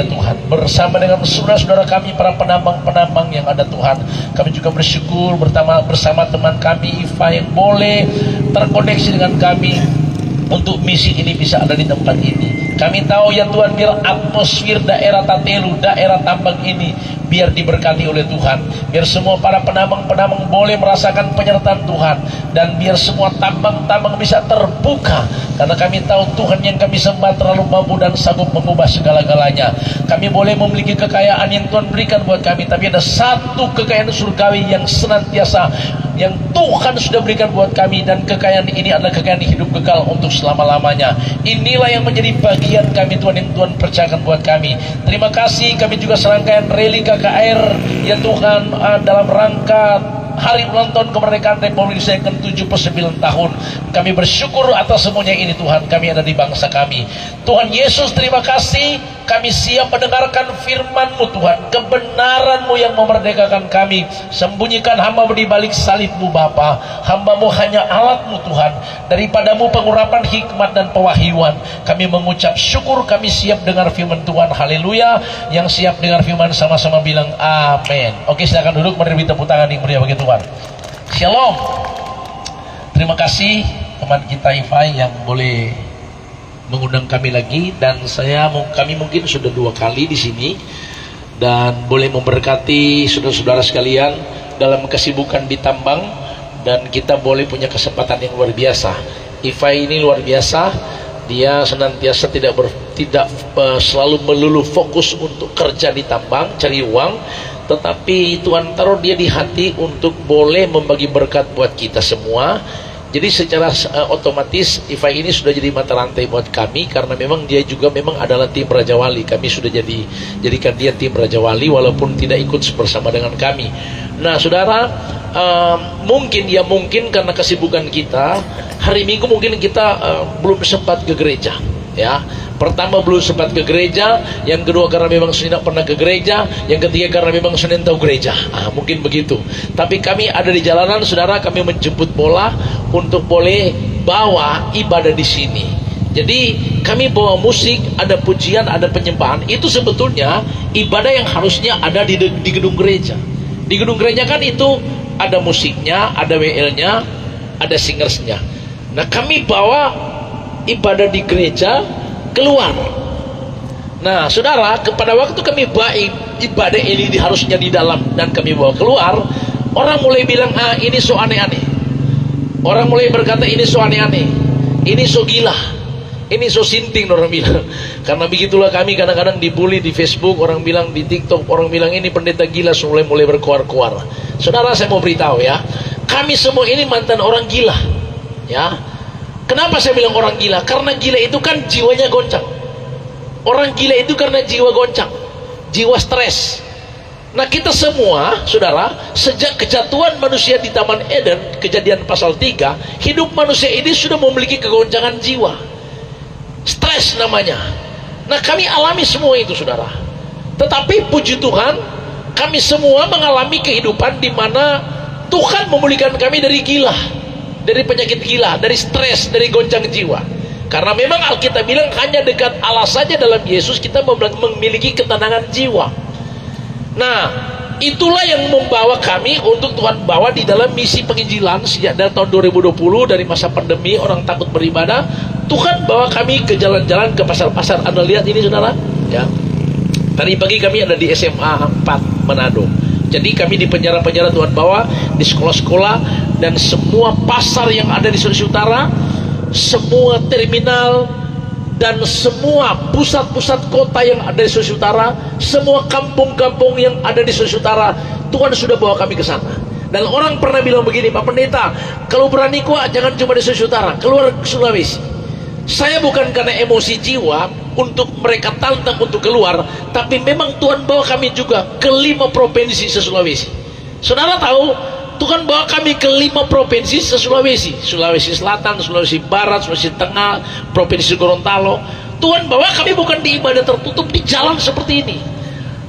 ya Tuhan, bersama dengan saudara-saudara kami para penambang-penambang yang ada Tuhan. Kami juga bersyukur bersama teman kami Iva yang boleh terkoneksi dengan kami untuk misi ini bisa ada di tempat ini. Kami tahu ya Tuhan, biar atmosfer daerah Tatelu, daerah tambang ini biar diberkati oleh Tuhan, biar semua para penambang-penambang boleh merasakan penyertaan Tuhan, dan biar semua tambang-tambang bisa terbuka, karena kami tahu Tuhan yang kami sembah terlalu mampu dan sanggup mengubah segala-galanya. Kami boleh memiliki kekayaan yang Tuhan berikan buat kami, tapi ada satu kekayaan surgawi yang senantiasa yang Tuhan sudah berikan buat kami, dan kekayaan ini adalah kekayaan hidup kekal untuk selama-lamanya. Inilah yang menjadi bagian kami Tuhan, yang Tuhan percayakan buat kami. Terima kasih. Kami juga serangkaian rally KKR ya Tuhan, dalam rangka hari ulang tahun kemerdekaan Republik Indonesia yang ke-79 tahun. Kami bersyukur atas semuanya ini Tuhan. Kami ada di bangsa kami. Tuhan Yesus, terima kasih. Kami siap mendengarkan firman-Mu Tuhan, kebenaran-Mu yang memerdekakan kami. Sembunyikan hamba-Mu di balik salib-Mu Bapa. Hamba-Mu hanya alat-Mu Tuhan. Daripadamu pengurapan hikmat dan pewahyuan. Kami mengucap syukur, kami siap dengar firman Tuhan. Haleluya. Yang siap dengar firman sama-sama bilang amin. Oke, silakan duduk. Mari beri tepuk tangan yang meriah bagi Tuhan. Shalom. Terima kasih teman kita Iva yang boleh mengundang kami lagi, dan kami mungkin sudah 2 kali di sini, dan boleh memberkati saudara-saudara sekalian dalam kesibukan di tambang, dan kita boleh punya kesempatan yang luar biasa. Iva ini luar biasa, dia senantiasa tidak selalu melulu fokus untuk kerja di tambang, cari uang, tetapi Tuhan taruh dia di hati untuk boleh membagi berkat buat kita semua. Jadi secara otomatis Iva ini sudah jadi mata rantai buat kami, karena memang dia juga memang adalah tim Raja Wali. Kami sudah jadikan dia tim Raja Wali walaupun tidak ikut bersama dengan kami. Nah saudara, mungkin karena kesibukan kita hari Minggu mungkin kita belum sempat ke gereja ya. Pertama belum sempat ke gereja, yang kedua karena memang Senin tidak pernah ke gereja, yang ketiga karena memang Senin tahu gereja. Mungkin begitu. Tapi kami ada di jalanan, saudara, kami menjemput bola untuk boleh bawa ibadah di sini. Jadi kami bawa musik, ada pujian, ada penyembahan. Itu sebetulnya ibadah yang harusnya ada di gedung gereja. Di gedung gereja kan itu ada musiknya, ada WL-nya, ada singersnya. Nah kami bawa ibadah di gereja keluar. Nah saudara, pada waktu kami bawa ibadah ini harusnya di dalam dan kami bawa keluar, orang mulai bilang ini so aneh-aneh. Orang mulai berkata ini so aneh-aneh, ini so gila, ini so sinting, orang bilang. Karena begitulah kami kadang-kadang dibully di Facebook, orang bilang di TikTok, orang bilang ini pendeta gila, mulai berkuar-kuar. Saudara, saya mau beritahu ya, kami semua ini mantan orang gila ya. Kenapa saya bilang orang gila? Karena gila itu kan jiwanya goncang. Orang gila itu karena jiwa goncang, jiwa stres. Nah kita semua, saudara, sejak kejatuhan manusia di Taman Eden, Kejadian pasal 3, hidup manusia ini sudah memiliki kegoncangan jiwa, stres namanya. Nah kami alami semua itu, saudara. Tetapi puji Tuhan, kami semua mengalami kehidupan di mana Tuhan memulihkan kami dari gila, dari penyakit gila, dari stres, dari goncang jiwa. Karena memang Alkitab bilang hanya dekat Allah saja dalam Yesus kita memiliki ketenangan jiwa. Nah itulah yang membawa kami untuk Tuhan bawa di dalam misi penginjilan sejak dari tahun 2020. Dari masa pandemi orang takut beribadah, Tuhan bawa kami ke jalan-jalan, ke pasar-pasar. Anda lihat ini saudara ya, tadi pagi kami ada di SMA 4 Manado. Jadi kami di penjara-penjara Tuhan bawa, di sekolah-sekolah, dan semua pasar yang ada di Sulawesi Utara, semua terminal, dan semua pusat-pusat kota yang ada di Sulawesi Utara, semua kampung-kampung yang ada di Sulawesi Utara, Tuhan sudah bawa kami ke sana. Dan orang pernah bilang begini, Pak Pendeta, kalau berani kuat jangan cuma di Sulawesi Utara, keluar ke Sulawesi. Saya bukan karena emosi jiwa untuk mereka tantang untuk keluar, tapi memang Tuhan bawa kami juga ke 5 provinsi se-Sulawesi. Saudara tahu, Tuhan bawa kami ke 5 provinsi se-Sulawesi. Sulawesi Selatan, Sulawesi Barat, Sulawesi Tengah, Provinsi Gorontalo. Tuhan bawa kami bukan di ibadah tertutup, di jalan seperti ini.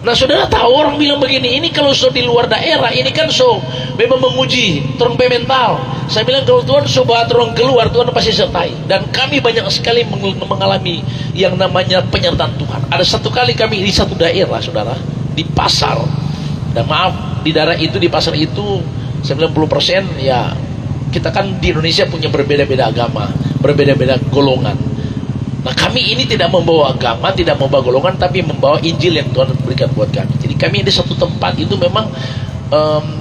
Nah saudara tahu orang bilang begini, ini kalau so di luar daerah, ini kan so memang menguji turun mental. Saya bilang kalau Tuhan so bawa turun keluar, Tuhan pasti sertai. Dan kami banyak sekali mengalami yang namanya penyertaan Tuhan. Ada satu kali kami di satu daerah saudara, di pasar, dan maaf di daerah itu, di pasar itu 90% ya, kita kan di Indonesia punya berbeda-beda agama, berbeda-beda golongan. Nah kami ini tidak membawa agama, tidak membawa golongan, tapi membawa Injil yang Tuhan berikan buat kami. Jadi kami di satu tempat itu memang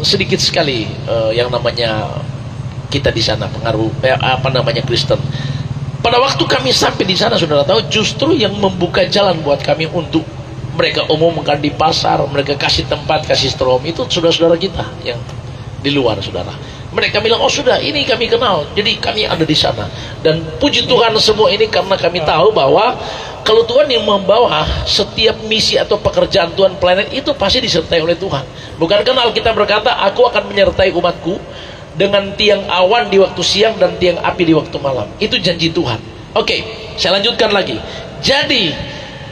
sedikit sekali yang namanya kita di sana pengaruh Kristen. Pada waktu kami sampai di sana, saudara tahu, justru yang membuka jalan buat kami untuk mereka umumkan di pasar, mereka kasih tempat, kasih strom, itu saudara-saudara kita yang di luar, saudara. Mereka bilang, oh sudah, ini kami kenal, jadi kami ada di sana. Dan puji Tuhan semua ini karena kami tahu bahwa kalau Tuhan yang membawa setiap misi atau pekerjaan Tuhan planet itu pasti disertai oleh Tuhan. Bukankah Alkitab berkata, aku akan menyertai umatku dengan tiang awan di waktu siang dan tiang api di waktu malam. Itu janji Tuhan. Oke, saya lanjutkan lagi. Jadi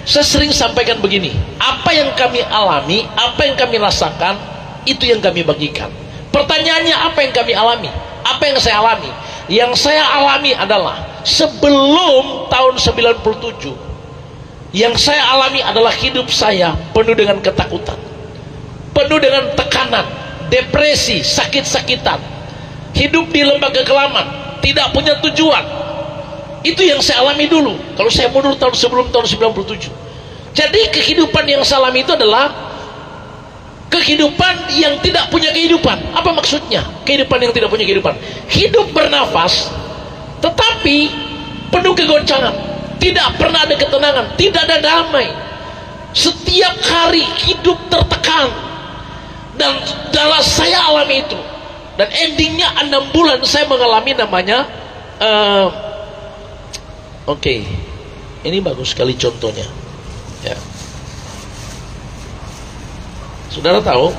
saya sering sampaikan begini, apa yang kami alami, apa yang kami rasakan, itu yang kami bagikan. Pertanyaannya, apa yang kami alami? Apa yang saya alami? Yang saya alami adalah sebelum tahun 97, yang saya alami adalah hidup saya penuh dengan ketakutan, penuh dengan tekanan, depresi, sakit-sakitan, hidup di lembaga kelaman, tidak punya tujuan. Itu yang saya alami dulu. Kalau saya mundur tahun sebelum tahun 97. Jadi kehidupan yang saya alami itu adalah kehidupan yang tidak punya kehidupan. Apa maksudnya? Kehidupan yang tidak punya kehidupan. Hidup bernafas, tetapi penuh kegoncangan. Tidak pernah ada ketenangan, tidak ada damai. Setiap hari hidup tertekan. Dan dalam saya alami itu. Dan endingnya 6 bulan saya mengalami namanya Oke. Ini bagus sekali contohnya. Ya. Saudara tahu,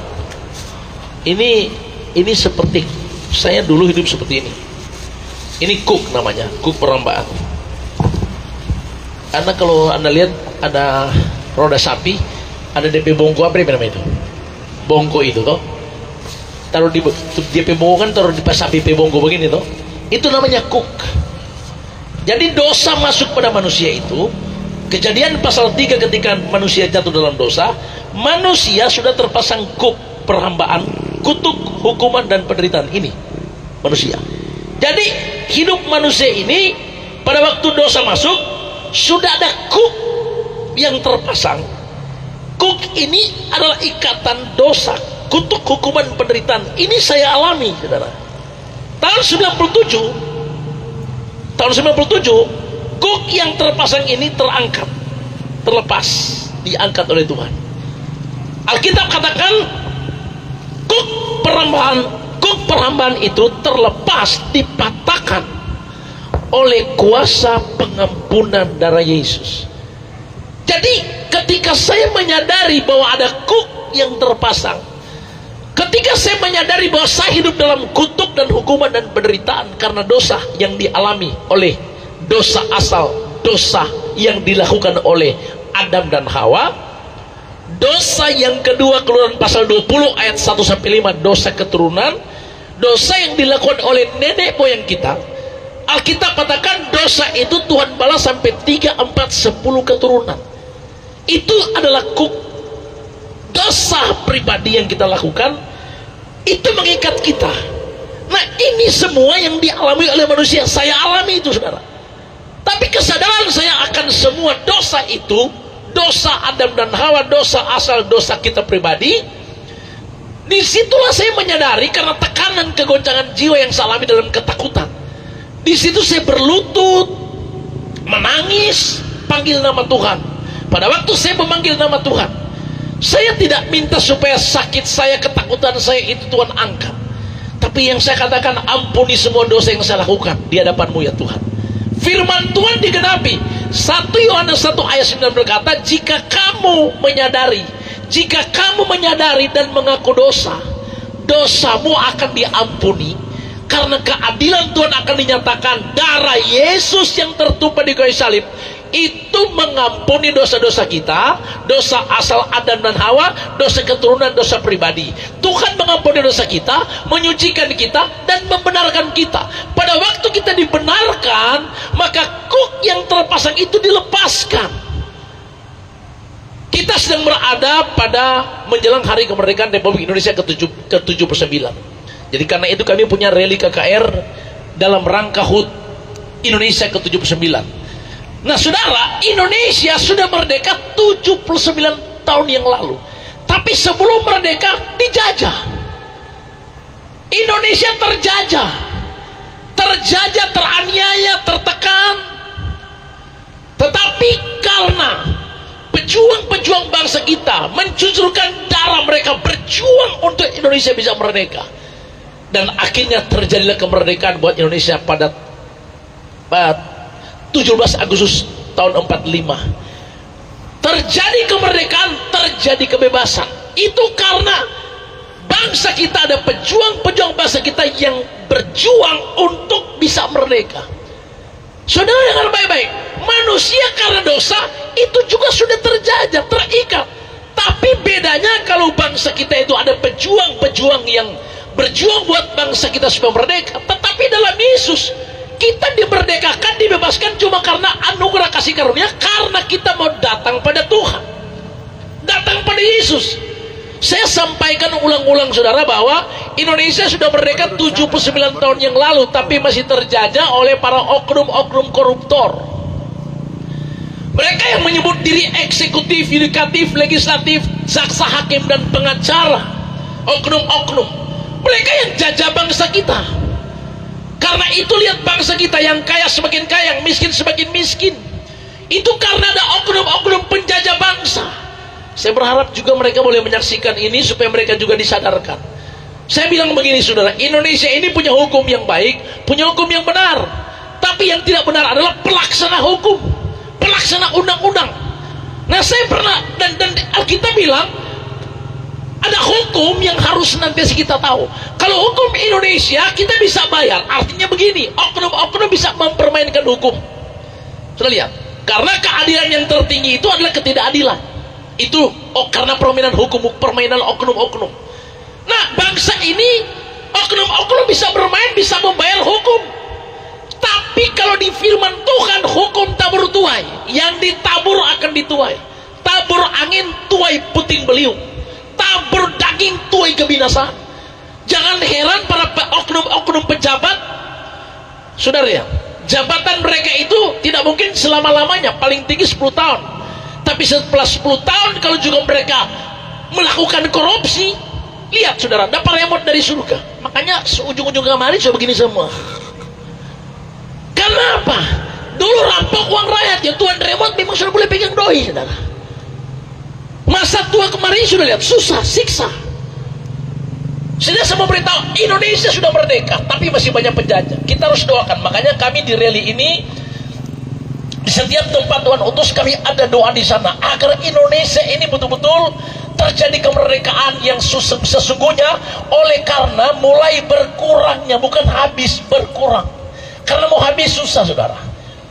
ini seperti saya dulu hidup seperti ini. Ini kuk namanya, kuk perambaan. Karena kalau Anda lihat ada roda sapi, ada DP bongko, apa namanya itu? Bongko itu toh. Taruh di DP bongko kan taruh di pas sapi bongko begini toh. Itu namanya kuk. Jadi dosa masuk pada manusia itu. Kejadian pasal 3 ketika manusia jatuh dalam dosa, manusia sudah terpasang kuk perhambaan, kutuk, hukuman dan penderitaan. Ini manusia. Jadi hidup manusia ini pada waktu dosa masuk sudah ada kuk yang terpasang. Kuk ini adalah ikatan dosa, kutuk, hukuman, penderitaan. Ini saya alami, saudara. Tahun 97 kuk yang terpasang ini terangkat, terlepas, diangkat oleh Tuhan. Alkitab katakan kuk perhambaan itu terlepas, dipatahkan oleh kuasa pengampunan darah Yesus. Jadi ketika saya menyadari bahwa ada kuk yang terpasang, ketika saya menyadari bahwa saya hidup dalam kutuk dan hukuman dan penderitaan karena dosa yang dialami oleh dosa asal, dosa yang dilakukan oleh Adam dan Hawa. Dosa yang kedua, Keluaran pasal 20 ayat 1-5, dosa keturunan, dosa yang dilakukan oleh nenek moyang kita. Alkitab katakan dosa itu Tuhan balas sampai 3, 4, 10 keturunan. Itu adalah dosa pribadi yang kita lakukan, itu mengikat kita. Nah ini semua yang dialami oleh manusia, saya alami itu, saudara. Tapi kesadaran saya akan semua dosa itu, dosa Adam dan Hawa, dosa asal, dosa kita pribadi, disitulah saya menyadari karena tekanan kegoncangan jiwa yang saya alami dalam ketakutan. Di situ saya berlutut, menangis, panggil nama Tuhan. Pada waktu saya memanggil nama Tuhan, saya tidak minta supaya sakit saya, ketakutan saya itu Tuhan angkat. Tapi yang saya katakan, ampuni semua dosa yang saya lakukan di hadapan-Mu ya Tuhan. Firman Tuhan digenapi. 1 Yohanes 1 ayat 9 berkata, jika kamu menyadari dan mengaku dosa, dosamu akan diampuni, karena keadilan Tuhan akan dinyatakan. Darah Yesus yang tertumpah di kayu salib itu mengampuni dosa-dosa kita, dosa asal Adam dan Hawa, dosa keturunan, dosa pribadi. Tuhan mengampuni dosa kita, menyucikan kita, dan membenarkan kita. Pada waktu kita dibenarkan, maka kuk yang terpasang itu dilepaskan. Kita sedang berada pada menjelang hari kemerdekaan Republik Indonesia ke-79. Jadi karena itu kami punya rally KKR dalam rangka HUT Indonesia ke-79. Nah saudara, Indonesia sudah merdeka 79 tahun yang lalu. Tapi sebelum merdeka dijajah. Indonesia terjajah, teraniaya, tertekan. Tetapi karena pejuang-pejuang bangsa kita mencucurkan darah mereka, berjuang untuk Indonesia bisa merdeka, dan akhirnya terjadilah kemerdekaan buat Indonesia pada 17 Agustus tahun 45. Terjadi kemerdekaan, terjadi kebebasan. Itu karena bangsa kita, ada pejuang-pejuang bangsa kita yang berjuang untuk bisa merdeka. Saudara dengar baik-baik, manusia karena dosa itu juga sudah terjajah, terikat. Tapi bedanya kalau bangsa kita itu ada pejuang-pejuang yang berjuang buat bangsa kita supaya merdeka. Tetapi dalam Yesus kita dimerdekakan, dibebaskan cuma karena anugerah kasih karunia, karena kita mau datang pada Tuhan, datang pada Yesus. Saya sampaikan ulang-ulang saudara bahwa Indonesia sudah merdeka 79 tahun yang lalu, tapi masih terjajah oleh para oknum-oknum koruptor. Mereka yang menyebut diri eksekutif, yudikatif, legislatif, jaksa, hakim, dan pengacara. Oknum-oknum mereka yang jajah bangsa kita. Karena itu lihat bangsa kita, yang kaya semakin kaya, yang miskin semakin miskin. Itu karena ada oknum-oknum penjajah bangsa. Saya berharap juga mereka boleh menyaksikan ini supaya mereka juga disadarkan. Saya bilang begini saudara, Indonesia ini punya hukum yang baik, punya hukum yang benar. Tapi yang tidak benar adalah pelaksana hukum, pelaksana undang-undang. Nah saya pernah, dan Alkitab bilang ada hukum yang harus nanti kita tahu. Kalau hukum Indonesia kita bisa bayar, artinya begini, oknum-oknum bisa mempermainkan hukum. Sudah lihat, karena keadilan yang tertinggi itu adalah ketidakadilan. Itu karena permainan hukum, permainan oknum-oknum. Nah bangsa ini oknum-oknum bisa bermain, bisa membayar hukum. Tapi kalau di firman Tuhan, hukum tabur tuai, yang ditabur akan dituai. Tabur angin tuai puting beliung, tabur daging tuai kebinasaan. Jangan heran para oknum-oknum pejabat, saudara ya, jabatan mereka itu tidak mungkin selama-lamanya, paling tinggi 10 tahun. Tapi setelah 10 tahun kalau juga mereka melakukan korupsi, lihat saudara, dapat remote dari surga. Makanya seujung-ujung kemarin sudah begini semua. Kenapa? Dulu rampok uang rakyat, ya Tuhan remote memang sudah boleh pegang doi saudara. Masa tua kemarin sudah lihat, susah, siksa. Sudah sama beritahu, Indonesia sudah merdeka, tapi masih banyak penjajah. Kita harus doakan. Makanya kami di rally ini, di setiap tempat Tuhan utus, kami ada doa di sana agar Indonesia ini betul-betul terjadi kemerdekaan yang sesungguhnya, oleh karena mulai berkurangnya, bukan habis, berkurang. Karena mau habis susah saudara.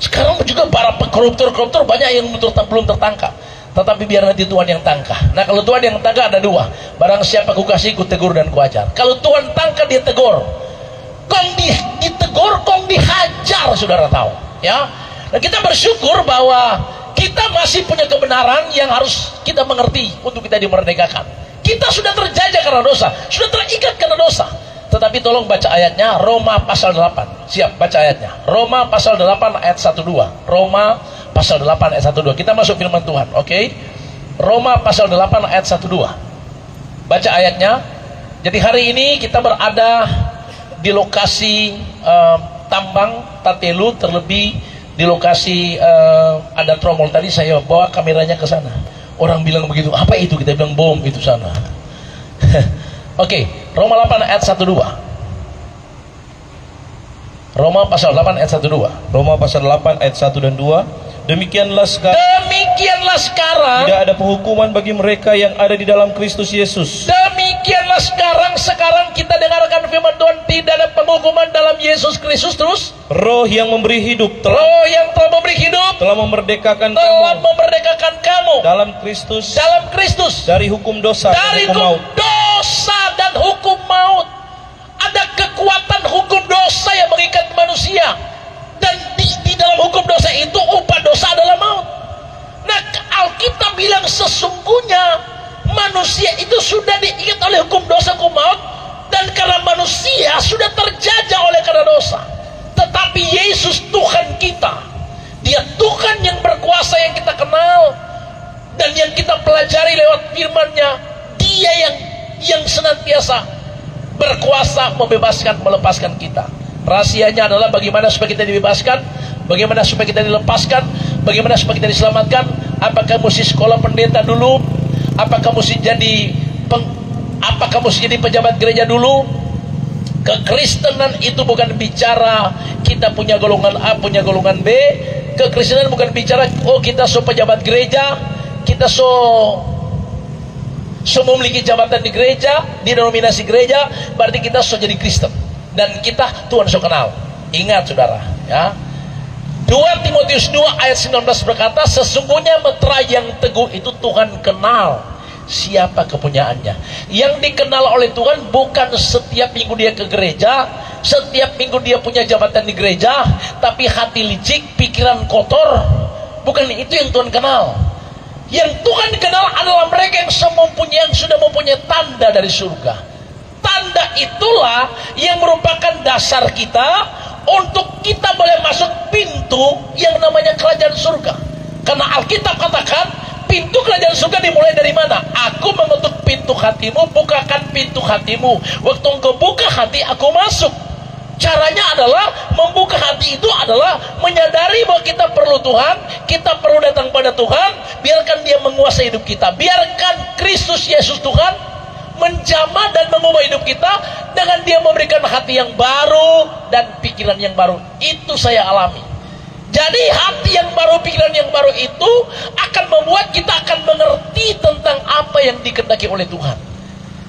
Sekarang juga para koruptor banyak yang belum tertangkap. Tetapi biar nanti Tuhan yang tangkap. Nah kalau Tuhan yang tangkap ada dua. Barang siapa kukasih, kutegur dan kuajar. Kalau Tuhan tangkap, dia tegur. Kong ditegur, kong dihajar, saudara tahu ya. Nah kita bersyukur bahwa kita masih punya kebenaran yang harus kita mengerti untuk kita dimerdekakan. Kita sudah terjajah karena dosa, sudah terikat karena dosa. Tetapi tolong baca ayatnya, Roma pasal 8. Siap, baca ayatnya. Roma pasal 8 ayat 1-2. Roma pasal 8 ayat 1-2. Kita masuk firman Tuhan, oke? Roma pasal 8 ayat 1-2. Baca ayatnya. Jadi hari ini kita berada di lokasi tambang Tatelu, terlebih di lokasi ada tromol. Tadi saya bawa kameranya ke sana. Orang bilang begitu, apa itu? Kita bilang bom itu sana. Oke, Roma 8 ayat 1-2. Roma pasal 8 ayat 1-2. Roma pasal 8 ayat 1 dan 2. Demikianlah sekarang Tidak ada penghukuman bagi mereka yang ada di dalam Kristus Yesus. Demikianlah Saudara, sekarang kita dengarkan firman Tuhan, tidak ada penghukuman dalam Yesus Kristus. Terus, Roh yang memberi hidup Roh yang telah memberi hidup telah memerdekakan telah kamu memerdekakan kamu dalam Kristus dari hukum dosa dari dan hukum maut. dosa dan hukum maut. Ada kekuatan hukum dosa yang mengikat manusia, dan di dalam hukum dosa itu upah dosa adalah maut. Nah, Alkitab bilang sesungguhnya manusia itu sudah diikat oleh hukum dosa, hukum maut, dan karena manusia sudah terjajah oleh karena dosa. Tetapi Yesus Tuhan kita, Dia Tuhan yang berkuasa yang kita kenal dan yang kita pelajari lewat firman-Nya. Dia yang senantiasa berkuasa membebaskan, melepaskan kita. Rahasianya adalah bagaimana supaya kita dibebaskan, bagaimana supaya kita dilepaskan, bagaimana supaya kita diselamatkan. Apakah mesti sekolah pendeta dulu? Apakah mesti jadi pejabat gereja dulu? Kekristenan itu bukan bicara kita punya golongan A, punya golongan B. Kekristenan bukan bicara kita pejabat gereja, kita memiliki jabatan di gereja, di denominasi gereja, berarti kita jadi Kristen dan kita Tuhan kenal. Ingat saudara, ya. 2 Timotius 2 ayat 19 berkata, sesungguhnya meterai yang teguh itu Tuhan kenal siapa kepunyaannya. Yang dikenal oleh Tuhan bukan setiap minggu dia ke gereja, setiap minggu dia punya jabatan di gereja, tapi hati licik, pikiran kotor. Bukan itu yang Tuhan kenal. Yang Tuhan kenal adalah mereka yang sudah mempunyai tanda dari surga. Tanda itulah yang merupakan dasar kita untuk kita boleh masuk pintu yang namanya kerajaan surga. Karena Alkitab katakan pintu kerajaan surga dimulai dari mana? Aku mengetuk pintu hatimu, bukakan pintu hatimu. Waktu engkau buka hati, aku masuk. Caranya adalah membuka hati itu adalah menyadari bahwa kita perlu Tuhan, kita perlu datang pada Tuhan. Biarkan Dia menguasai hidup kita, biarkan Kristus Yesus Tuhan menjamah dan mengubah hidup kita dengan Dia memberikan hati yang baru dan pikiran yang baru. Itu saya alami. Jadi hati yang baru, pikiran yang baru itu akan membuat kita akan mengerti tentang apa yang dikehendaki oleh Tuhan.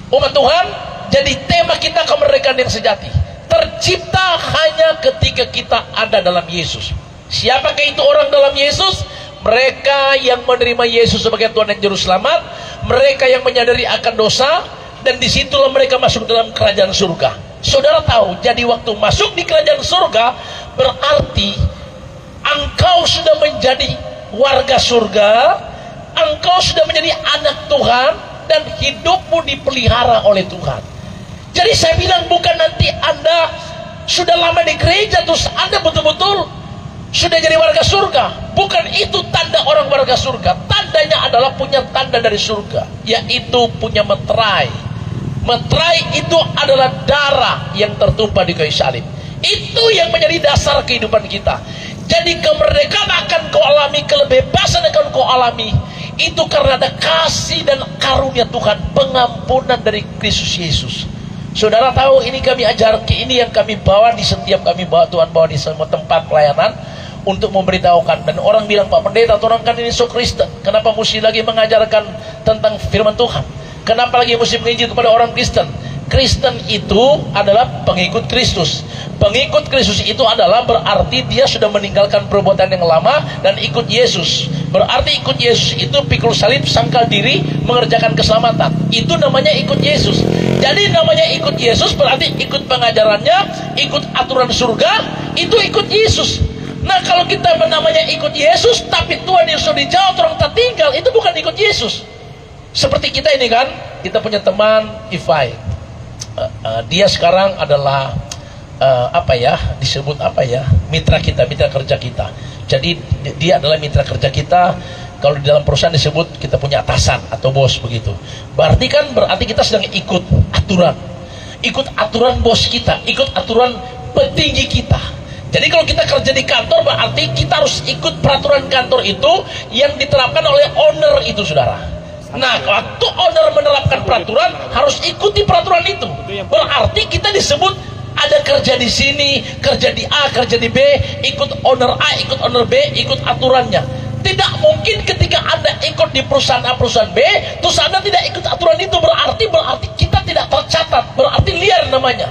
Umat Tuhan, jadi tema kita kemerdekaan yang sejati tercipta hanya ketika kita ada dalam Yesus. Siapakah itu orang dalam Yesus? Mereka yang menerima Yesus sebagai Tuhan dan Juru Selamat, mereka yang menyadari akan dosa, dan disitulah mereka masuk dalam kerajaan surga. Saudara tahu, jadi waktu masuk di kerajaan surga berarti engkau sudah menjadi warga surga, engkau sudah menjadi anak Tuhan, dan hidupmu dipelihara oleh Tuhan. Jadi saya bilang bukan nanti Anda sudah lama di gereja terus Anda betul-betul sudah jadi warga surga. Bukan itu tanda orang warga surga. Tandanya adalah punya tanda dari surga, yaitu punya meterai. Meterai itu adalah darah yang tertumpah di kayu salib. Itu yang menjadi dasar kehidupan kita. Jadi kemerdekaan akan kau alami, kebebasan akan kau alami, itu karena ada kasih dan karunia Tuhan, pengampunan dari Kristus Yesus. Saudara tahu, ini kami ajar, ini yang kami bawa di setiap kami bawa, Tuhan bawa di semua tempat pelayanan untuk memberitahukan. Dan orang bilang, Pak Pendeta, orang kan ini Kristen, kenapa mesti lagi mengajarkan tentang firman Tuhan? Kenapa lagi mesti menginjil kepada orang Kristen? Kristen itu adalah pengikut Kristus. Pengikut Kristus itu adalah berarti dia sudah meninggalkan perbuatan yang lama dan ikut Yesus. Berarti ikut Yesus itu pikul salib, sangkal diri, mengerjakan keselamatan. Itu namanya ikut Yesus. Jadi namanya ikut Yesus berarti ikut pengajarannya, ikut aturan surga, itu ikut Yesus. Nah, kalau kita namanya ikut Yesus tapi Tuhan Yesus dijauh, orang tertinggal, itu bukan ikut Yesus. Seperti kita ini kan, kita punya teman Ifai. Dia sekarang adalah mitra kita, mitra kerja kita. Jadi dia adalah mitra kerja kita. Kalau di dalam perusahaan disebut kita punya atasan atau bos begitu. Berarti kita sedang ikut aturan bos kita, ikut aturan petinggi kita. Jadi kalau kita kerja di kantor berarti kita harus ikut peraturan kantor itu yang diterapkan oleh owner itu, saudara. Nah, waktu owner menerapkan peraturan harus ikuti peraturan itu. Berarti kita disebut ada kerja di sini, kerja di A, kerja di B, ikut owner A, ikut owner B, ikut aturannya. Tidak mungkin ketika Anda ikut di perusahaan A, perusahaan B, terus Anda tidak ikut aturan itu, berarti kita tidak sesat berarti liar namanya.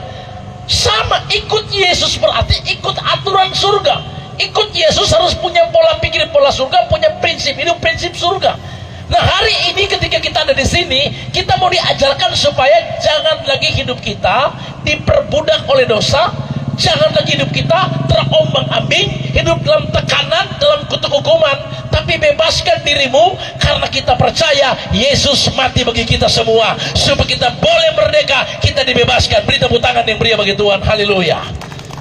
Sama, ikut Yesus berarti ikut aturan surga. Ikut Yesus harus punya pola pikir, pola surga, punya prinsip hidup, prinsip surga. Nah, hari ini ketika kita ada di sini, kita mau diajarkan supaya jangan lagi hidup kita diperbudak oleh dosa, jangan lagi hidup kita terombang-ambing, hidup dalam tekanan, dalam kutuk hukuman, tapi bebaskan dirimu karena kita percaya Yesus mati bagi kita semua, supaya kita boleh merdeka, kita dibebaskan. Beri tepuk tangan yang meriah bagi Tuhan. Haleluya.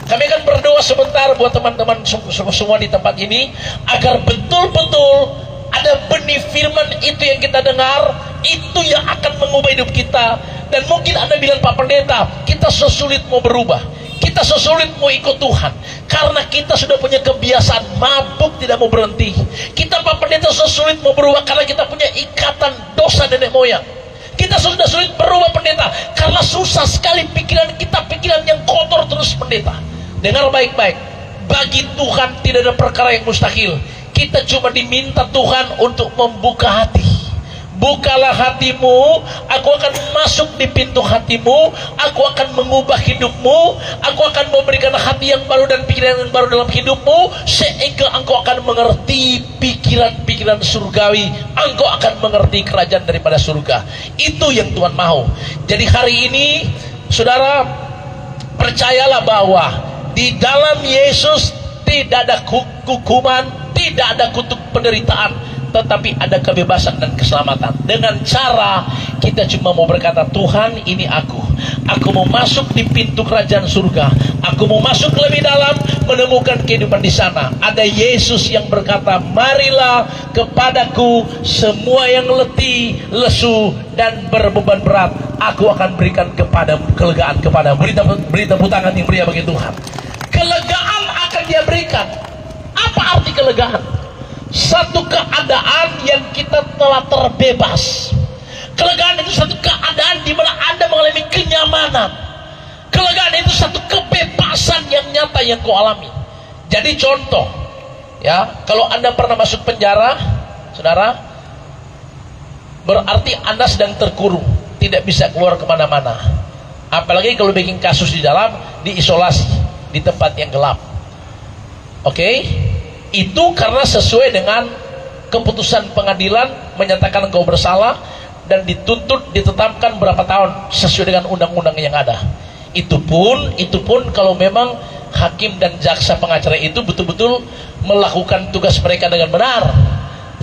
Kami akan berdoa sebentar buat teman-teman semua di tempat ini, agar betul-betul ada benih firman itu yang kita dengar, itu yang akan mengubah hidup kita. Dan mungkin Anda bilang, Pak Pendeta, kita sesulit mau berubah, kita sesulit mau ikut Tuhan, karena kita sudah punya kebiasaan mabuk tidak mau berhenti. Kita, Pak Pendeta, sesulit mau berubah karena kita punya ikatan dosa nenek moyang. Kita sudah sulit berubah, Pendeta, karena susah sekali pikiran kita, pikiran yang kotor terus, Pendeta. Dengar baik-baik, bagi Tuhan tidak ada perkara yang mustahil. Kita cuma diminta Tuhan untuk membuka hati. Bukalah hatimu, aku akan masuk di pintu hatimu, aku akan mengubah hidupmu, aku akan memberikan hati yang baru dan pikiran yang baru dalam hidupmu, sehingga engkau akan mengerti pikiran-pikiran surgawi, engkau akan mengerti kerajaan daripada surga. Itu yang Tuhan mau. Jadi hari ini, saudara, percayalah bahwa di dalam Yesus tidak ada hukuman, tidak ada kutuk penderitaan, tetapi ada kebebasan dan keselamatan. Dengan cara kita cuma mau berkata, Tuhan, ini aku mau masuk di pintu kerajaan surga, aku mau masuk lebih dalam, menemukan kehidupan di sana. Ada Yesus yang berkata, marilah kepadaku semua yang letih, lesu, dan berbeban berat, aku akan berikan kelegaan kepada. Beri tepuk tangan yang meriah bagi Tuhan. Kelegaan akan dia berikan. Apa arti kelegaan? Satu keadaan yang kita telah terbebas. Kelegaan itu satu keadaan di mana Anda mengalami kenyamanan. Kelegaan itu satu kebebasan yang nyata yang kau alami. Jadi contoh, ya, kalau Anda pernah masuk penjara, saudara, berarti Anda sedang terkurung, tidak bisa keluar kemana-mana. Apalagi kalau bikin kasus di dalam, diisolasi di tempat yang gelap. Oke? Itu karena sesuai dengan keputusan pengadilan menyatakan engkau bersalah dan dituntut, ditetapkan berapa tahun sesuai dengan undang-undang yang ada. Itu pun kalau memang hakim dan jaksa pengacara itu betul-betul melakukan tugas mereka dengan benar.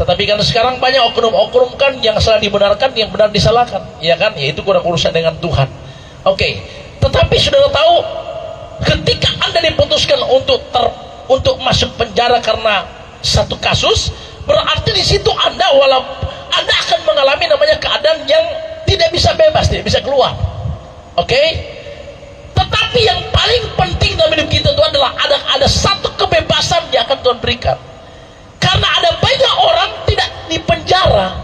Tetapi kan sekarang banyak oknum-oknum kan yang salah dibenarkan, yang benar disalahkan, ya kan? Ya itu kurang urusan dengan Tuhan. Oke. Tetapi saudara tahu, ketika Anda diputuskan untuk masuk penjara karena satu kasus, berarti di situ Anda akan mengalami namanya keadaan yang tidak bisa bebas, tidak bisa keluar. Oke? Tetapi yang paling penting dalam hidup kita itu adalah ada satu kebebasan yang akan Tuhan berikan. Karena ada banyak orang tidak di penjara,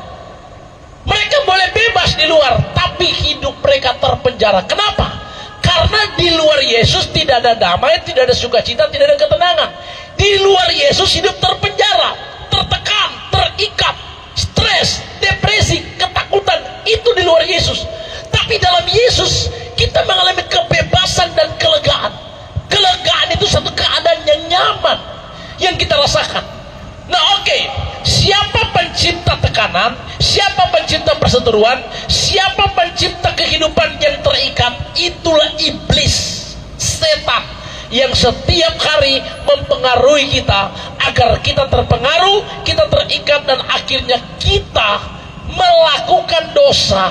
mereka boleh bebas di luar, tapi hidup mereka terpenjara. Kenapa? Karena di luar Yesus tidak ada damai, tidak ada sukacita, tidak ada ketenangan. Di luar Yesus hidup terpenjara, tertekan, terikat, stres, depresi, ketakutan. Itu di luar Yesus. Tapi dalam Yesus kita mengalami kebebasan dan kelegaan. Kelegaan itu satu keadaan yang nyaman yang kita rasakan. Nah, oke, siapa pencipta tekanan, siapa pencipta perseteruan, siapa pencipta kehidupan yang terikat? Itulah iblis, setan, yang setiap hari mempengaruhi kita agar kita terpengaruh, kita terikat, dan akhirnya kita melakukan dosa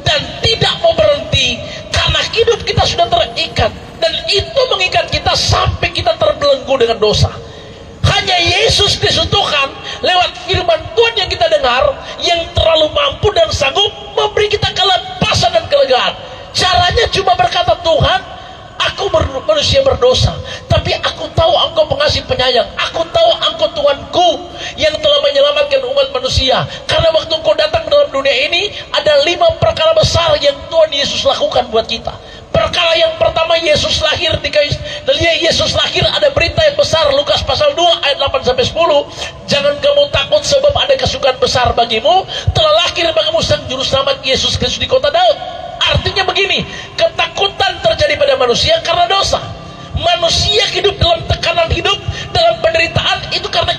dan tidak mau berhenti karena hidup kita sudah terikat, dan itu mengikat kita sampai kita terbelenggu dengan dosa. Hanya Yesus Kristus Tuhan lewat firman Tuhan yang kita dengar, yang terlalu mampu dan sanggup memberi kita kelepasan dan kelegaan. Caranya cuma berkata, Tuhan, aku manusia berdosa, tapi aku tahu Engkau pengasih penyayang. Aku tahu Engkau Tuhanku yang telah menyelamatkan umat manusia. Karena waktu Engkau datang dalam dunia ini, ada 5 perkara besar yang Tuhan Yesus lakukan buat kita. Perkara yang pertama, Yesus lahir di kayu. Dan Yesus lahir, ada berita yang besar, Lukas pasal 2 ayat 8-10. Jangan kamu takut, sebab ada kesukaan besar bagimu, telah lahir bagimu sang juru selamat Yesus Kristus di kota Daud. Artinya begini, manusia karena dosa. Manusia hidup dalam tekanan hidup, dalam penderitaan, itu karena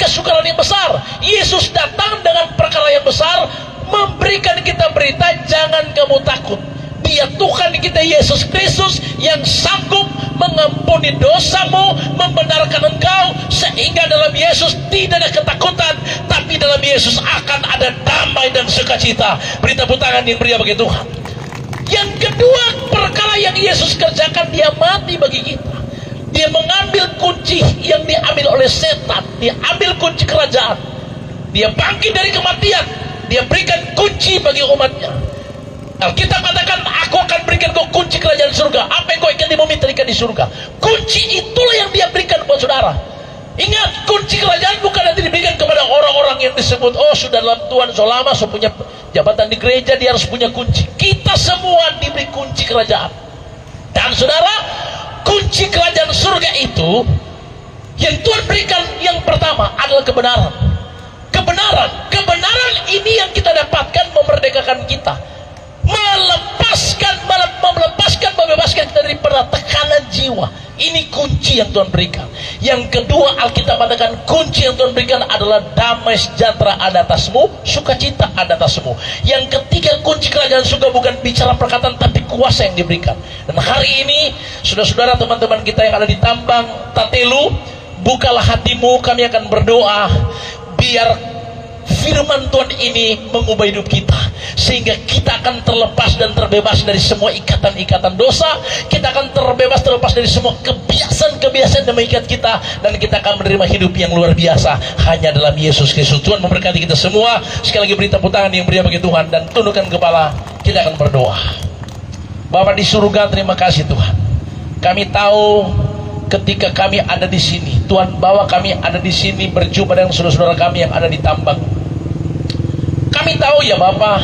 kesukaran yang besar. Yesus datang dengan perkara yang besar, memberikan kita berita, jangan kamu takut. Dia Tuhan kita Yesus Kristus yang sanggup mengampuni dosamu, membenarkan engkau, sehingga dalam Yesus tidak ada ketakutan, tapi dalam Yesus akan ada damai dan sukacita. Beri tepuk tangan yang meriah bagi Tuhan. Yang kedua, perkara yang Yesus kerjakan, dia mati bagi kita. Dia mengambil kunci yang diambil oleh setan, dia ambil kunci kerajaan, dia bangkit dari kematian, dia berikan kunci bagi umatnya. Alkitab katakan, aku akan berikan kau kunci kerajaan surga. Apa yang kau ingin di bumi terikat di surga. Kunci itulah yang dia berikan buat saudara. Ingat, kunci kerajaan bukan nanti diberikan kepada orang-orang yang disebut, oh sudah dalam Tuhan so lama, so punya jabatan di gereja, dia harus punya kunci. Kita semua diberi kunci kerajaan. Dan saudara, kunci kerajaan surga itu yang Tuhan berikan, yang pertama adalah kebenaran. Kebenaran ini yang kita dapatkan memerdekakan kita, membebaskan kita daripada tekanan jiwa. Ini kunci yang Tuhan berikan. Yang kedua, Alkitab katakan kunci yang Tuhan berikan adalah damai sejahtera ada atasmu, sukacita ada atasmu. Yang ketiga, kunci kerajaan surga bukan bicara perkataan, tapi kuasa yang diberikan. Dan hari ini, saudara-saudara, teman-teman kita yang ada di Tambang, Tatelu, bukalah hatimu, kami akan berdoa biar firman Tuhan ini mengubah hidup kita, sehingga kita akan terlepas dan terbebas dari semua ikatan-ikatan dosa. Kita akan terlepas dari semua kebiasaan-kebiasaan yang mengikat kita, dan kita akan menerima hidup yang luar biasa hanya dalam Yesus Kristus. Tuhan memberkati kita semua. Sekali lagi beri tepuk tangan yang meriah bagi Tuhan, dan tundukkan kepala. Kita akan berdoa. Bapa di surga, terima kasih Tuhan. Kami tahu ketika kami ada di sini, Tuhan bawa kami ada di sini berjumpa dengan saudara-saudara kami yang ada di Tambang. Kami tahu ya Bapa,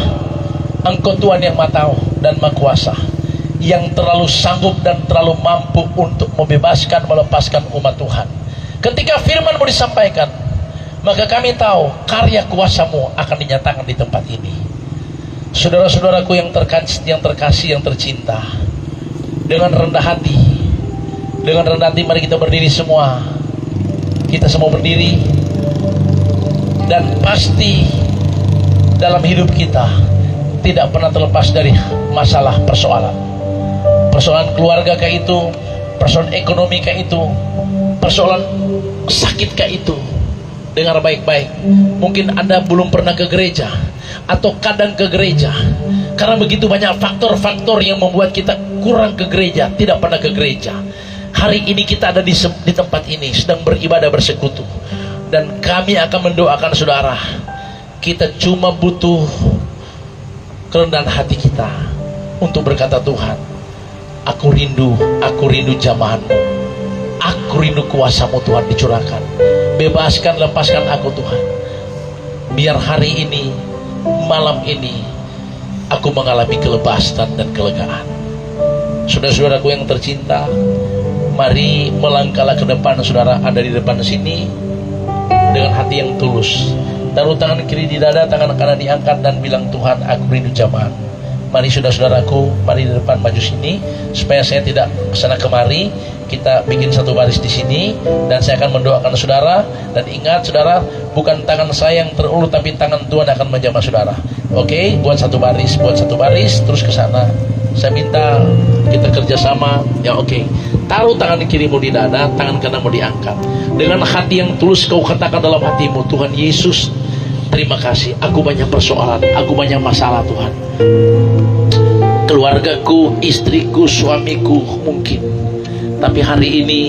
Engkau Tuhan yang Maha Tahu dan Maha Kuasa, yang terlalu sanggup dan terlalu mampu untuk membebaskan, melepaskan umat Tuhan. Ketika firman-Mu disampaikan, maka kami tahu karya kuasa-Mu akan dinyatakan di tempat ini. Saudara-saudaraku yang terkasih, yang tercinta, dengan rendah hati mari kita berdiri semua. Kita semua berdiri, dan pasti dalam hidup kita tidak pernah terlepas dari masalah persoalan keluarga kah itu, persoalan ekonomi kah itu, persoalan sakit kah itu. Dengar baik-baik, mungkin Anda belum pernah ke gereja, atau kadang ke gereja karena begitu banyak faktor-faktor yang membuat kita kurang ke gereja, tidak pernah ke gereja. Hari ini kita ada di tempat ini, sedang beribadah bersekutu, dan kami akan mendoakan saudara. Kita cuma butuh kerendahan hati kita untuk berkata, Tuhan, aku rindu jamahan-Mu, aku rindu kuasa-Mu Tuhan dicurahkan. Bebaskan, lepaskan aku Tuhan. Biar hari ini, malam ini, aku mengalami kelepasan dan kelegaan. Saudara-saudaraku yang tercinta, mari melangkahlah ke depan. Saudara ada di depan sini dengan hati yang tulus. Taruh tangan kiri di dada, tangan kanan diangkat, dan bilang, Tuhan, aku rindu jamahan. Mari saudara-saudaraku, mari di depan maju sini, supaya saya tidak kesana kemari. Kita bikin satu baris di sini, dan saya akan mendoakan saudara. Dan ingat saudara, bukan tangan saya yang terulur, tapi tangan Tuhan akan menjamah saudara. Oke, buat satu baris, terus ke sana. Saya minta kita kerjasama, ya oke. Taruh tangan kirimu di dada, tangan kananmu diangkat. Dengan hati yang tulus kau katakan dalam hatimu, Tuhan Yesus, terima kasih, aku banyak persoalan, aku banyak masalah Tuhan. Keluargaku, istriku, suamiku mungkin. Tapi hari ini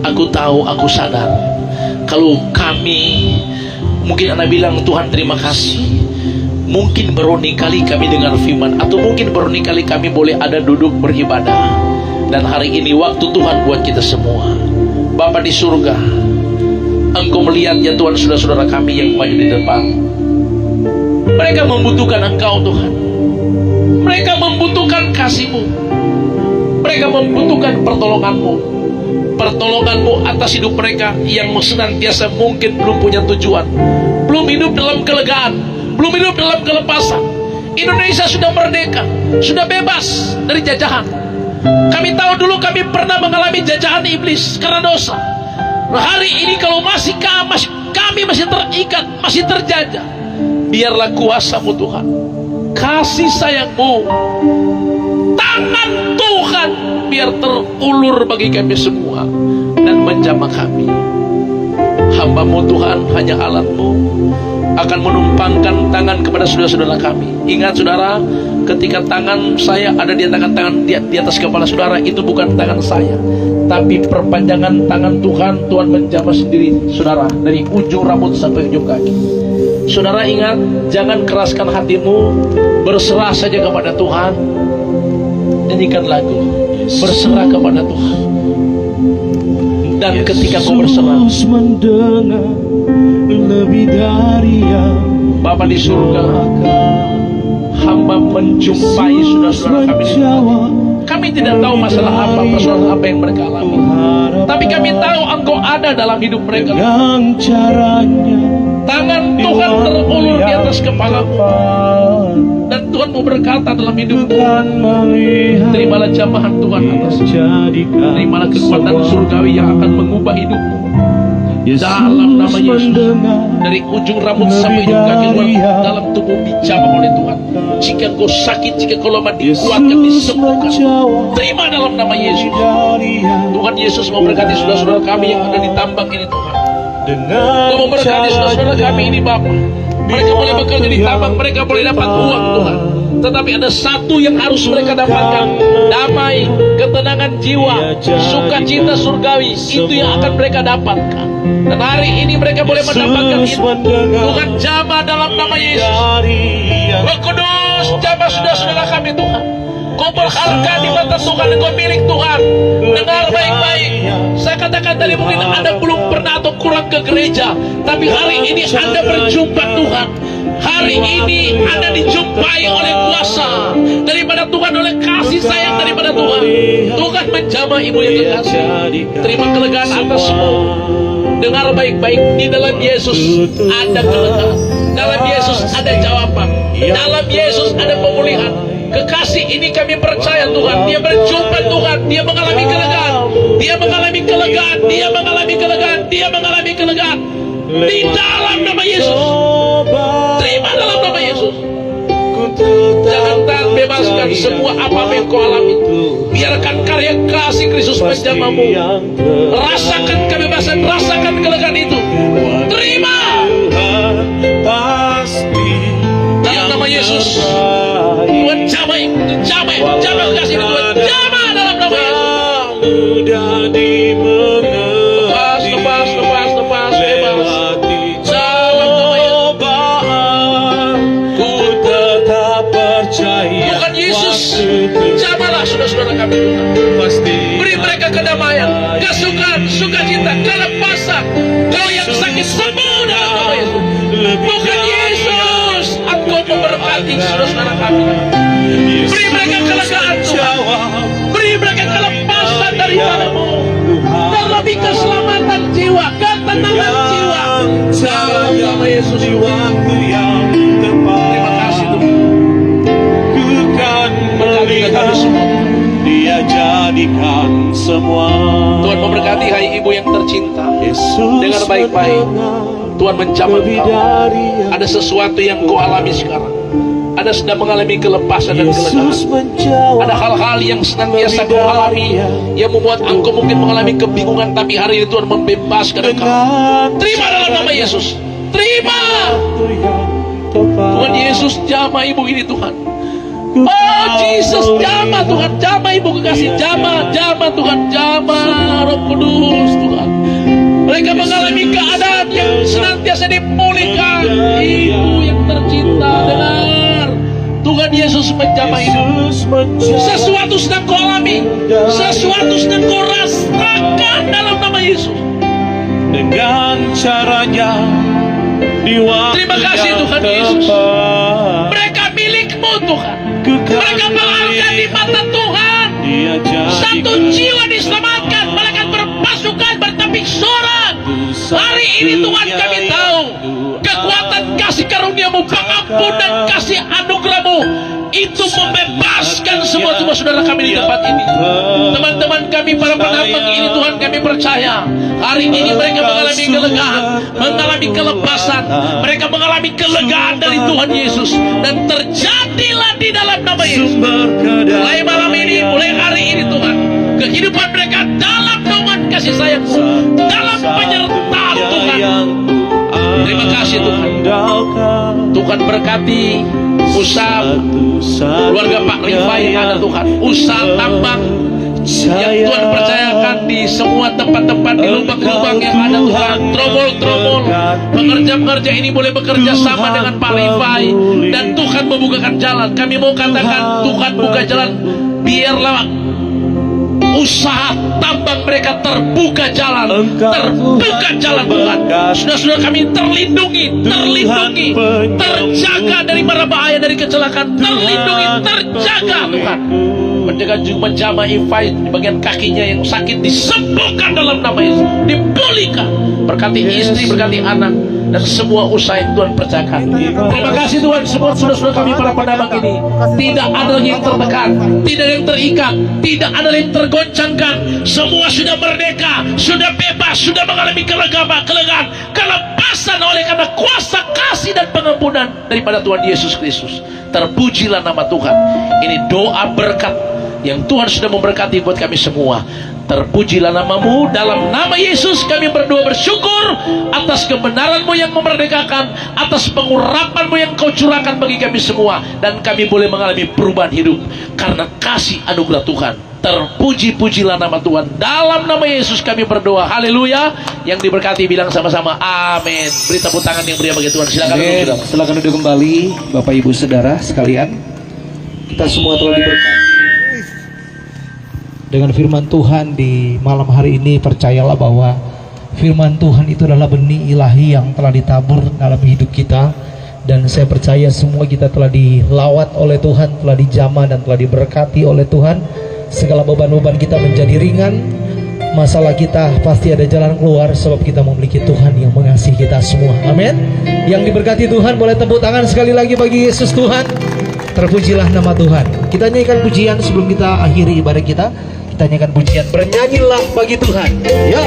aku tahu, aku sadar, kalau kami, mungkin Anda bilang, Tuhan terima kasih, mungkin beroni kali kami dengar firman, atau mungkin beroni kali kami boleh ada duduk beribadah. Dan hari ini waktu Tuhan buat kita semua. Bapa di surga, Engkau melihat ya Tuhan saudara-saudara kami yang maju di depan. Mereka membutuhkan Engkau Tuhan. Mereka membutuhkan kasih-Mu. Mereka membutuhkan pertolongan-Mu. Pertolongan-Mu atas hidup mereka yang senantiasa mungkin belum punya tujuan, belum hidup dalam kelegaan, belum hidup dalam kelepasan. Indonesia sudah merdeka, sudah bebas dari jajahan. Kami tahu dulu kami pernah mengalami jajahan iblis karena dosa. Hari ini kalau kami masih terikat, masih terjajah, biarlah kuasa-Mu Tuhan, kasih sayang-Mu, tangan Tuhan biar terulur bagi kami semua dan menjamah kami. Hamba-Mu Tuhan, hanya alat-Mu, akan menumpangkan tangan kepada saudara-saudara kami. Ingat saudara, ketika tangan saya ada di atas kepala saudara, itu bukan tangan saya, tapi perpanjangan tangan Tuhan. Tuhan menjamah sendiri saudara, dari ujung rambut sampai ujung kaki. Saudara ingat, jangan keraskan hatimu, berserah saja kepada Tuhan. Nyanyikan lagu, berserah kepada Tuhan. Dan ketika kau berserah, mendengar lebih dari yang Bapa di surga, hamba menjumpai saudara-saudara kami di tempat. Kami tidak tahu masalah apa, persoalan apa yang mereka alami, tapi kami tahu Engkau ada dalam hidup mereka. yang caranya Tangan Tuhan terulur di atas kepala-Mu, dan Tuhan mau berkata dalam hidupmu, terimalah jamahan Tuhan atas, terimalah kekuatan surgawi yang akan mengubah hidupmu. Dalam nama Yesus, dari ujung rambut sampai ujung kaki Tuhan, dalam tubuh dijamah oleh Tuhan. Jika kau sakit, jika kau lemah, dikuatkan, disembuhkan. Terima dalam nama Yesus. Tuhan Yesus memberkati saudara-saudara kami yang ada di tambak ini Tuhan. Kau memberkati saudara-saudara kami ini Bapa. Mereka boleh bekerja di tambak, mereka boleh dapat uang Tuhan, tetapi ada satu yang harus mereka dapatkan: damai, ketenangan jiwa, sukacita surgawi. Itu yang akan mereka dapatkan. Dan hari ini mereka boleh mendapatkan itu. Tuhan jamah dalam nama Yesus. Roh Kudus, jamah saudara-saudara kami Tuhan. Kau berharga di mata Tuhan, Kau milik Tuhan. Dengar baik-baik. Saya katakan tadi, mungkin Anda belum pernah atau kurang ke gereja, tapi hari ini Anda berjumpa Tuhan. Hari ini Anda dijumpai oleh kuasa daripada Tuhan, oleh kasih sayang daripada Tuhan. Tuhan menjamah ibu yang kekasih. Terima kelegaan atas semua. Dengar baik-baik, di dalam Yesus ada kelegaan. Dalam Yesus ada jawaban. Dalam Yesus ada pemulihan. Kekasih ini kami percaya Tuhan, dia berjumpa Tuhan, dia mengalami kelegaan, dia mengalami kelegaan, dia mengalami kelegaan, dia mengalami kelegaan. Di dalam nama Yesus. Terima dalam nama Yesus. Jangan tahan, bebaskan semua apa yang kau alami. Biarkan karya kasih Kristus menjamahmu. Rasakan kebebasan, rasakan kelegaan itu. Terima dalam nama Yesus. Tuhan jamah kasih Tuhan, jamah dalam nama Yesus. Lepas, bebas. Dalam nama Yesus. Tuhan Yesus, jamahlah saudara-saudara kami Tuhan. Beri mereka kedamaian, kesukaan, sukacita, kelepasan. Kau yang sakit sembuh dalam nama Yesus. Tuhan Yesus, Engkau memberkati saudara-saudara kami. Beri mereka kelegaan Tuhan, beri mereka kelepasan daripada-Mu, terlebih keselamatan jiwa, ketenangan jiwa dalam nama Yesus. Terima kasih Tuhan. Berkati kami semua. Dia jadikan semua. Tuhan memberkati hai ibu yang tercinta. Dengar baik-baik, Tuhan menjamah kau. Ada sesuatu yang kau alami sekarang. Anda sedang mengalami kelepasan dan kelegaan. Ada hal-hal yang senantiasa kau alami, yang membuat engkau mungkin mengalami kebingungan, tapi hari ini Tuhan membebaskan engkau. Terima dalam nama Yesus. Terima. Tuhan Yesus, jamah ibu ini Tuhan. Oh Jesus, jamah Tuhan, jamah ibu kekasih, jamah Tuhan, jamah Roh Kudus Tuhan. Mereka mengalami keadaan yang senantiasa dipulihkan. Ibu yang tercinta, dengar, Tuhan Yesus menjamah hidup. Sesuatu sedang kau alami, sesuatu sedang kau rasakan dalam nama Yesus. Dengan caranya di waktu Terima kasih Tuhan Yesus. Mereka milik-Mu Tuhan. Mereka berharga di mata Tuhan. Satu jiwa diselamatkan, malaikat berpasukan bertepik sorak. Hari ini Tuhan kami tahu kekuatan kasih karunia-Mu, pengampunan kasih anugerah-Mu itu membebaskan semua saudara kami di tempat ini, teman-teman kami para penambang ini, Tuhan kami percaya hari ini mereka mengalami kelegaan, mengalami kelepasan, mereka mengalami kelegaan dari Tuhan Yesus, dan terjadilah di dalam nama Yesus. Mulai malam ini, mulai hari ini Tuhan, kehidupan mereka dalam naungan kasih sayang-Mu, dalam penyertaan Tuhan. Terima kasih Tuhan. Tuhan berkati usaha keluarga Pak Rifai yang ada Tuhan, usaha tambang yang Tuhan percayakan di semua tempat-tempat, di lubang-lubang yang ada Tuhan, tromol-tromol, pekerja-pekerja ini boleh bekerja sama dengan Pak Rifai, dan Tuhan membukakan jalan. Kami mau katakan Tuhan buka jalan, biarlah usaha tambang mereka terbuka jalan Tuhan. Saudara-saudara kami terlindungi, terjaga dari mara bahaya, dari kecelakaan, terlindungi, terjaga Tuhan. Menjaga juga jamaah Ifai di bagian kakinya yang sakit, disembuhkan dalam nama Yesus, dipulihkan. Berkati istri, berkati anak, dan semua usaha yang Tuhan percayakan. Terima kasih Tuhan. Semua saudara-saudara kami para penambang ini, tidak ada lagi yang tertekan, tidak ada yang terikat, tidak ada yang tergoncangkan. Semua sudah merdeka, sudah bebas, sudah mengalami kelegaan, kelepasan oleh karena kuasa kasih dan pengampunan daripada Tuhan Yesus Kristus. Terpujilah nama Tuhan. Ini doa berkat yang Tuhan sudah memberkati buat kami semua. Terpujilah nama-Mu. Dalam nama Yesus kami berdoa bersyukur atas kebenaran-Mu yang memerdekakan, atas pengurapan-Mu yang Kau curahkan bagi kami semua, dan kami boleh mengalami perubahan hidup karena kasih anugerah Tuhan. Terpuji-pujilah nama Tuhan. Dalam nama Yesus kami berdoa. Haleluya. Yang diberkati bilang sama-sama amin. Beri tepuk tangan yang meriah bagi Tuhan. Silakan duduk, saudara. Silakan duduk kembali, Bapak Ibu Saudara sekalian. Kita semua telah diberkati dengan firman Tuhan di malam hari ini. Percayalah bahwa firman Tuhan itu adalah benih ilahi yang telah ditabur dalam hidup kita, dan saya percaya semua kita telah dilawat oleh Tuhan, telah dijamah dan telah diberkati oleh Tuhan. Segala beban-beban kita menjadi ringan, masalah kita pasti ada jalan keluar, sebab kita memiliki Tuhan yang mengasihi kita semua. Amin. Yang diberkati Tuhan boleh tepuk tangan sekali lagi bagi Yesus Tuhan. Terpujilah nama Tuhan. Kita nyanyikan pujian sebelum kita akhiri ibadah kita. Kita nyanyikan pujian, bernyanyilah bagi Tuhan. Ya.